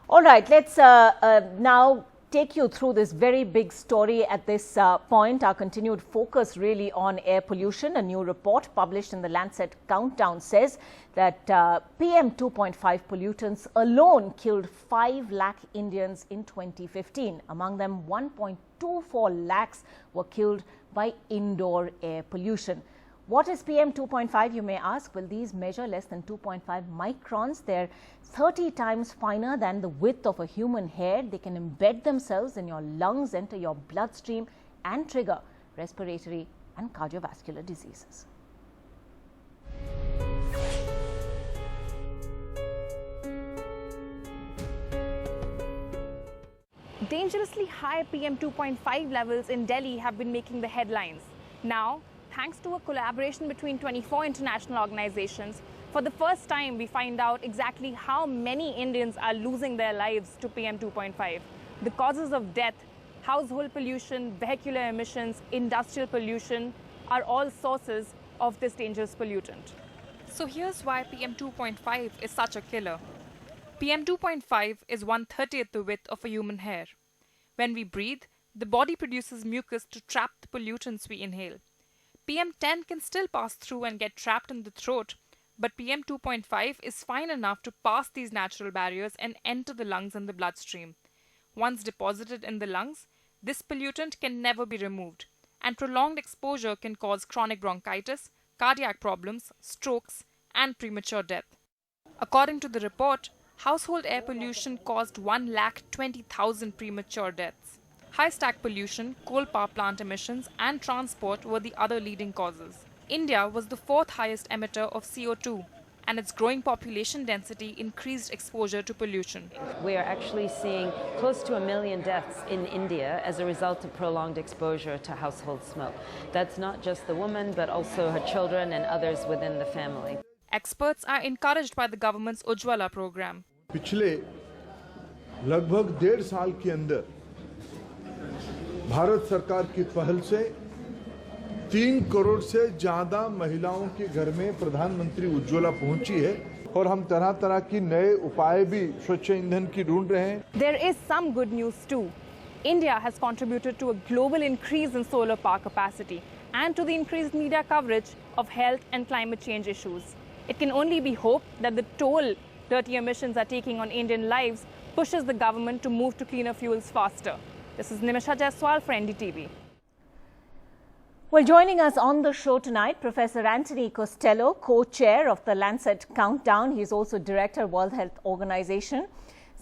All right, let's now take you through this very big story at this point. Our continued focus really on air pollution. A new report published in the Lancet Countdown says that PM 2.5 pollutants alone killed 5 lakh Indians in 2015. Among them, 1.24 lakhs were killed by indoor air pollution. What is PM 2.5, you may ask? Well, these measure less than 2.5 microns. They're 30 times finer than the width of a human hair. They can embed themselves in your lungs, enter your bloodstream, and trigger respiratory and cardiovascular diseases. Dangerously high PM 2.5 levels in Delhi have been making the headlines. Now, thanks to a collaboration between 24 international organizations, for the first time we find out exactly how many Indians are losing their lives to PM 2.5. The causes of death, household pollution, vehicular emissions, industrial pollution are all sources of this dangerous pollutant. So here's why PM 2.5 is such a killer. PM 2.5 is 1/30th the width of a human hair. When we breathe, the body produces mucus to trap the pollutants we inhale. PM10 can still pass through and get trapped in the throat, but PM 2.5 is fine enough to pass these natural barriers and enter the lungs and the bloodstream. Once deposited in the lungs, this pollutant can never be removed, and prolonged exposure can cause chronic bronchitis, cardiac problems, strokes, and premature death. According to the report, household air pollution caused 1,20,000 premature deaths. High-stack pollution, coal power plant emissions, and transport were the other leading causes. India was the 4th highest emitter of CO2, and its growing population density increased exposure to pollution. We are actually seeing close to 1 million deaths in India as a result of prolonged exposure to household smoke. That's not just the woman, but also her children and others within the family. Experts are encouraged by the government's Ujjwala program. पिछले लगभग 1.5 साल के अंदर भारत सरकार की पहल से 3 करोड़ से ज्यादा महिलाओं के घर में प्रधानमंत्री उज्ज्वला पहुंची है और हम तरह तरह की नए उपाय भी स्वच्छ ईंधन की ढूंढ रहे हैं. There is some good news too. India has contributed to a global increase in solar power capacity and to the increased media coverage of health and climate change issues. It can only be hoped that the toll dirty emissions are taking on Indian lives pushes the government to move to cleaner fuels faster. This is Nimisha Jaiswal for NDTV. Well, joining us on the show tonight, Professor Anthony Costello, co-chair of the Lancet Countdown. He is also director of World Health Organization.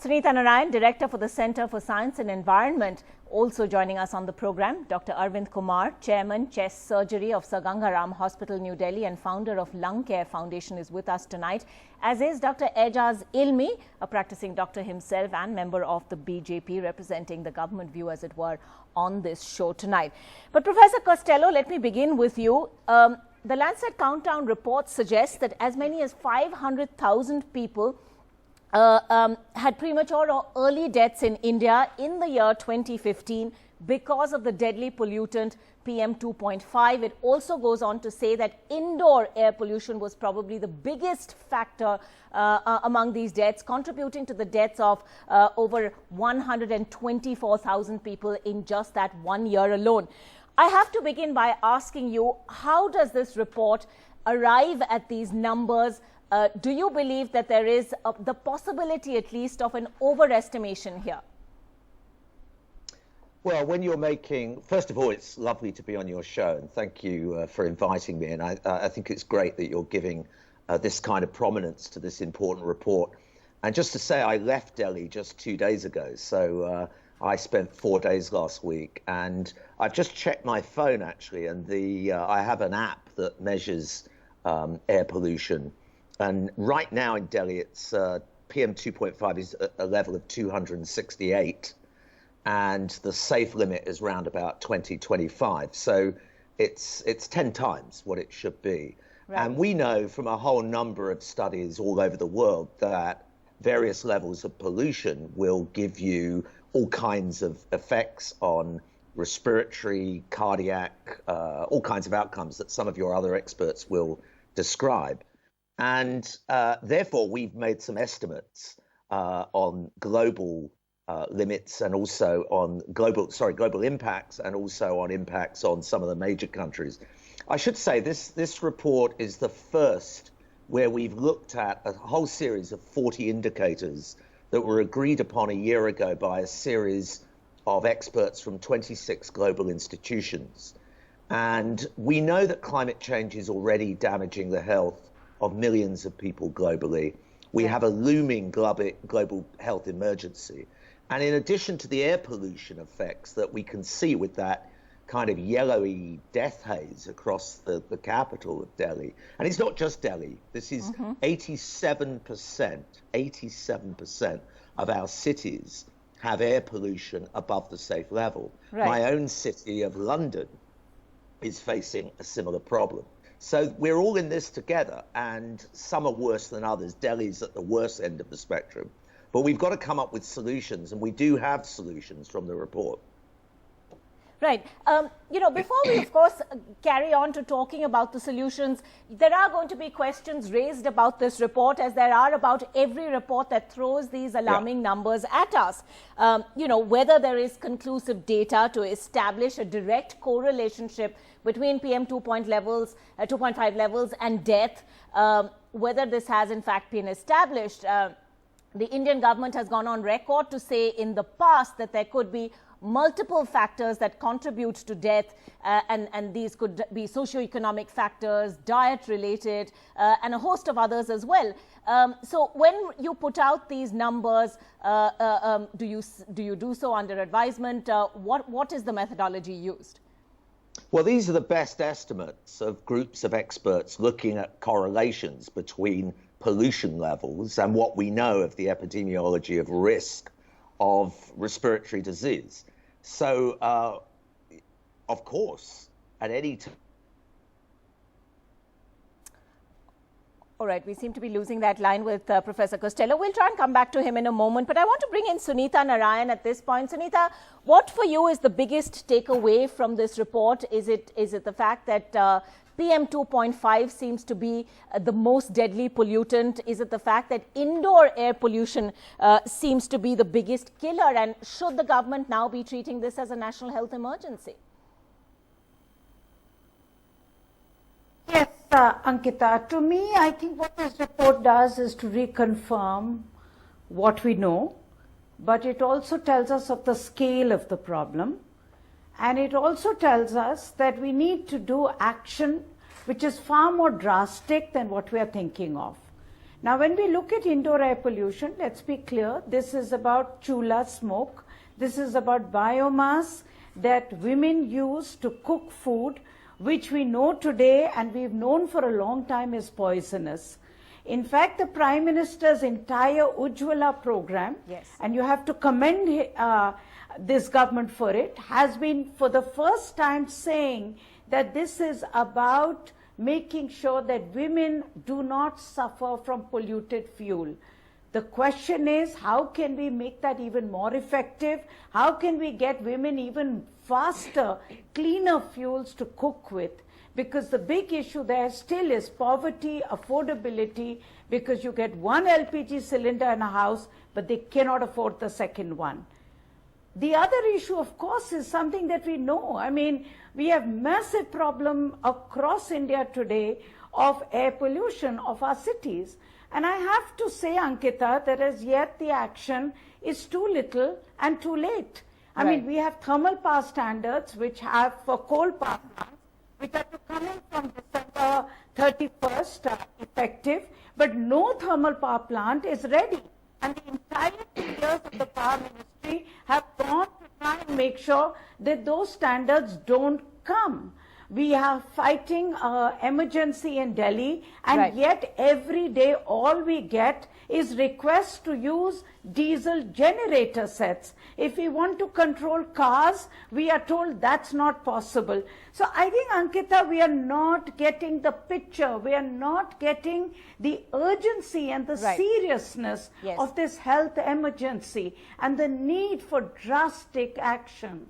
Sunita Narayan, director for the Center for Science and Environment, also joining us on the program. Dr. Arvind Kumar, chairman, chest surgery of Sir Ganga Ram Hospital, New Delhi, and founder of Lung Care Foundation, is with us tonight, as is Dr. Ejaz Ilmi, a practicing doctor himself and member of the BJP, representing the government view, as it were, on this show tonight. But Professor Costello, let me begin with you. The Lancet Countdown report suggests that as many as 500,000 people had premature or early deaths in India in the year 2015 because of the deadly pollutant PM 2.5. It also goes on to say that indoor air pollution was probably the biggest factor among these deaths, contributing to the deaths of over 124,000 people in just that 1 year alone. I have to begin by asking you, how does this report arrive at these numbers? Do you believe that there is the possibility, at least, of an overestimation here? Well, when you're making, first of all, it's lovely to be on your show, and thank you for inviting me. And I think it's great that you're giving this kind of prominence to this important report. And just to say, I left Delhi just 2 days ago, so I spent 4 days last week, and I've just checked my phone actually, and I have an app that measures air pollution. And right now in Delhi, it's PM 2.5 is a level of 268, and the safe limit is round about 2025. So it's 10 times what it should be. Right. And we know from a whole number of studies all over the world that various levels of pollution will give you all kinds of effects on respiratory, cardiac, all kinds of outcomes that some of your other experts will describe. And therefore, we've made some estimates on global limits and also on global impacts and also on impacts on some of the major countries. I should say this report is the first where we've looked at a whole series of 40 indicators that were agreed upon a year ago by a series of experts from 26 global institutions. And we know that climate change is already damaging the health of millions of people globally. We have a looming global health emergency. And in addition to the air pollution effects that we can see with that kind of yellowy death haze across the capital of Delhi, and it's not just Delhi, this is 87% of our cities have air pollution above the safe level. Right. My own city of London is facing a similar problem. So we're all in this together, and some are worse than others. Delhi's at the worst end of the spectrum. But we've got to come up with solutions, and we do have solutions from the report. Right. Before we, of course, carry on to talking about the solutions, there are going to be questions raised about this report, as there are about every report that throws these alarming numbers at us. Whether there is conclusive data to establish a direct correlation between PM 2.5 levels and death, whether this has in fact been established. The Indian government has gone on record to say in the past that there could be multiple factors that contribute to death, and these could be socioeconomic factors, diet-related, and a host of others as well. So when you put out these numbers, do you do so under advisement? What is the methodology used? Well, these are the best estimates of groups of experts looking at correlations between pollution levels and what we know of the epidemiology of risk of respiratory disease. So, of course, at any time. All right, we seem to be losing that line with Professor Costello. We'll try and come back to him in a moment, but I want to bring in Sunita Narayan at this point. Sunita, what for you is the biggest takeaway from this report? Is it the fact that PM 2.5 seems to be the most deadly pollutant? Is it the fact that indoor air pollution seems to be the biggest killer? And should the government now be treating this as a national health emergency? Yes, Ankita, to me, I think what this report does is to reconfirm what we know, but it also tells us of the scale of the problem. And it also tells us that we need to do action which is far more drastic than what we are thinking of. Now, when we look at indoor air pollution, let's be clear, this is about chula smoke. This is about biomass that women use to cook food, which we know today and we've known for a long time is poisonous. In fact, the Prime Minister's entire Ujjwala program, and you have to commend this government for it, has been for the first time saying that this is about making sure that women do not suffer from polluted fuel. The question is, how can we make that even more effective? How can we get women even faster, cleaner fuels to cook with? Because the big issue there still is poverty, affordability, because you get one LPG cylinder in a house, but they cannot afford the second one. The other issue, of course, is something that we know. I mean, we have massive problem across India today of air pollution of our cities. And I have to say, Ankita, that as yet the action is too little and too late. I mean, we have thermal power standards which have for coal power plants, which are to come in from December 31st effective, but no thermal power plant is ready. And the entire 2 years of the Power Ministry have gone to try and make sure that those standards don't come. We are fighting emergency in Delhi, and yet every day all we get is requests to use diesel generator sets. If we want to control cars, we are told that's not possible. So I think, Ankita, we are not getting the picture. We are not getting the urgency and the seriousness of this health emergency and the need for drastic action.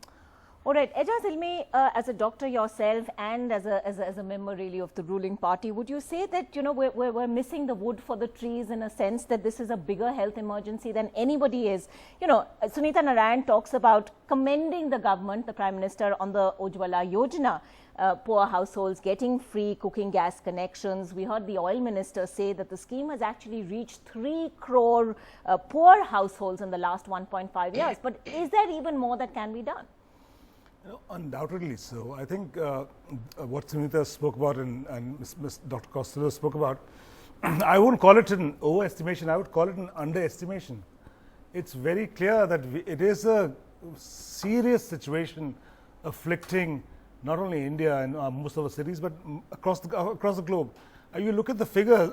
All right, Ejaz Ilmi, as a doctor yourself and as a member really of the ruling party, would you say that, you know, we're missing the wood for the trees in a sense that this is a bigger health emergency than anybody is? You know, Sunita Narayan talks about commending the government, the Prime Minister, on the Ujjwala Yojana, poor households getting free cooking gas connections. We heard the oil minister say that the scheme has actually reached 3 crore poor households in the last 1.5 years. But is there even more that can be done? Undoubtedly so. I think what Sunita spoke about and Ms. Dr. Costello spoke about, I wouldn't call it an overestimation, I would call it an underestimation. It's very clear that it is a serious situation afflicting not only India and most of the cities, but across the globe. You look at the figures,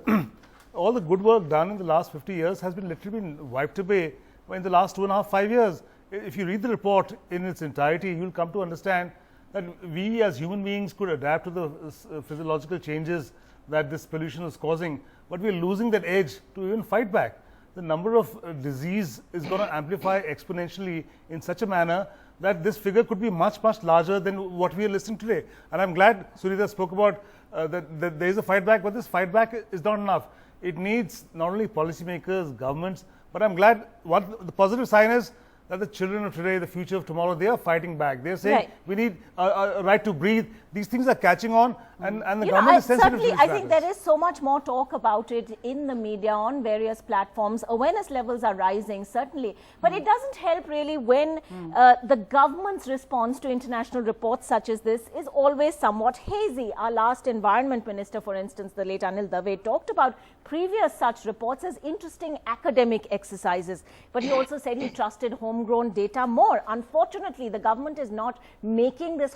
all the good work done in the last 50 years has been literally been wiped away in the last 2.5, 5 years. If you read the report in its entirety, you will come to understand that we as human beings could adapt to the physiological changes that this pollution is causing, but we are losing that edge to even fight back. The number of disease is going to amplify exponentially in such a manner that this figure could be much, much larger than what we are listening today. And I'm glad Sunita spoke about that there is a fight back, but this fight back is not enough. It needs not only policymakers, governments, but I'm glad the positive sign is that the children of today, the future of tomorrow, they are fighting back. They are saying we need a right to breathe. These things are catching on, and the government is sensitive to these I think there is so much more talk about it in the media, on various platforms. Awareness levels are rising, certainly. But it doesn't help really when the government's response to international reports such as this is always somewhat hazy. Our last environment minister, for instance, the late Anil Dave, talked about previous such reports as interesting academic exercises. But he also said he trusted homegrown data more. Unfortunately, the government is not making this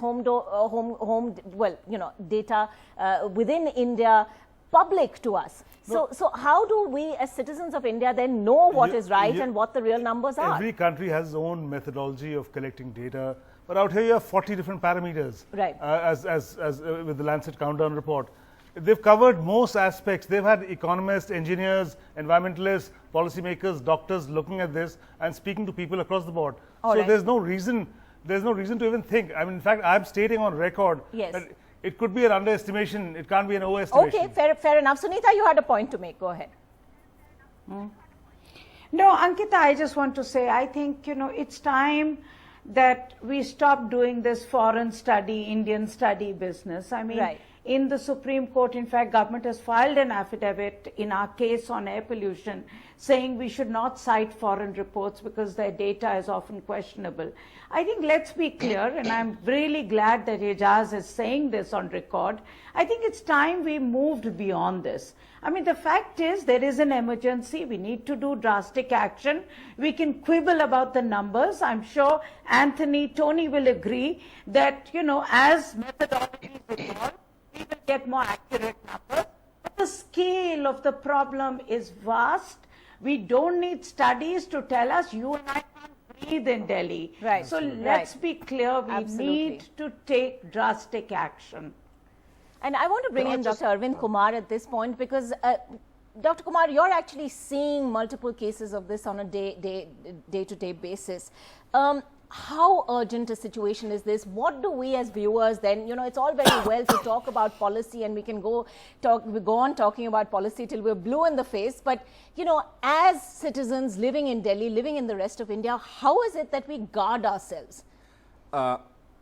data within India public to us. So how do we as citizens of India then know what is right and what the real numbers are? Every country has its own methodology of collecting data, but out here you have 40 different parameters. Right. As with the Lancet Countdown report. They've covered most aspects. They've had economists, engineers, environmentalists, policymakers, doctors looking at this and speaking to people across the board. There's no reason to even think. I mean, in fact, I'm stating on record that it could be an underestimation. It can't be an overestimation. Okay, fair enough. Sunita, you had a point to make. Go ahead. No, Ankita, I just want to say, I think, it's time that we stop doing this foreign study, Indian study business. I mean, in the Supreme Court, in fact, government has filed an affidavit in our case on air pollution saying we should not cite foreign reports because their data is often questionable. I think let's be clear, and I'm really glad that Ejaz is saying this on record. I think it's time we moved beyond this. I mean, the fact is there is an emergency. We need to do drastic action. We can quibble about the numbers. I'm sure Anthony, Tony will agree that, as methodologies evolve, we will get more accurate numbers. But the scale of the problem is vast. We don't need studies to tell us you and I can't breathe in Delhi. Right. So let's be clear, we need to take drastic action. And I want to bring in Dr. Arvind Kumar at this point because, Dr. Kumar, you're actually seeing multiple cases of this on a day-to-day basis. How urgent a situation is this? What do we as viewers then, it's all very well to talk about policy and we can go on talking about policy till we're blue in the face. But, as citizens living in Delhi, living in the rest of India, how is it that we guard ourselves?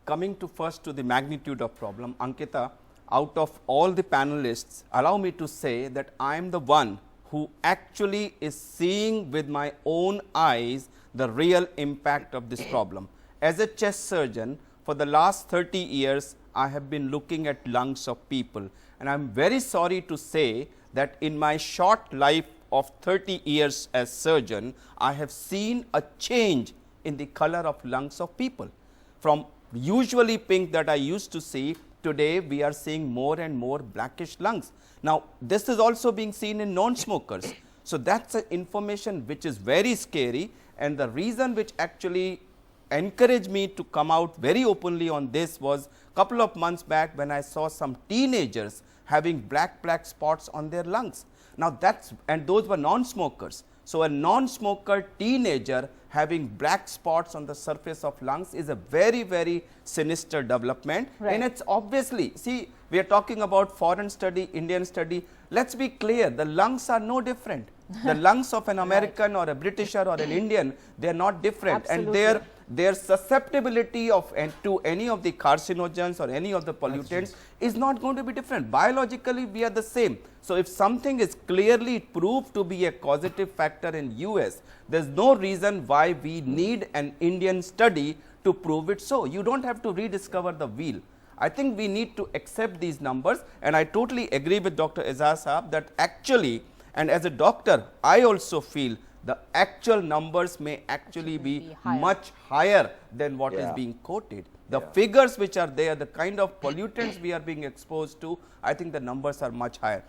Coming first to the magnitude of problem, Ankita, out of all the panelists, allow me to say that I am the one who actually is seeing with my own eyes the real impact of this problem. As a chest surgeon, for the last 30 years, I have been looking at lungs of people. And I'm very sorry to say that in my short life of 30 years as surgeon, I have seen a change in the color of lungs of people. From usually pink that I used to see, today we are seeing more and more blackish lungs. Now, this is also being seen in non-smokers. So that's an information which is very scary. And the reason which actually encouraged me to come out very openly on this was a couple of months back when I saw some teenagers having black spots on their lungs. Now and those were non-smokers. So a non-smoker teenager having black spots on the surface of lungs is a very, very sinister development. Right. And it's obviously, see, we are talking about foreign study, Indian study. Let's be clear, the lungs are no different. The lungs of an American or a Britisher or an Indian, they are not different. Absolutely. And their susceptibility to any of the carcinogens or any of the pollutants is not going to be different. Biologically, we are the same. So if something is clearly proved to be a causative factor in US, there's no reason why we need an Indian study to prove it so. You don't have to rediscover the wheel. I think we need to accept these numbers, and I totally agree with Dr. Azaz Saab that actually, and as a doctor, I also feel the actual numbers may actually be much higher than what is being quoted. The figures which are there, the kind of pollutants we are being exposed to, I think the numbers are much higher.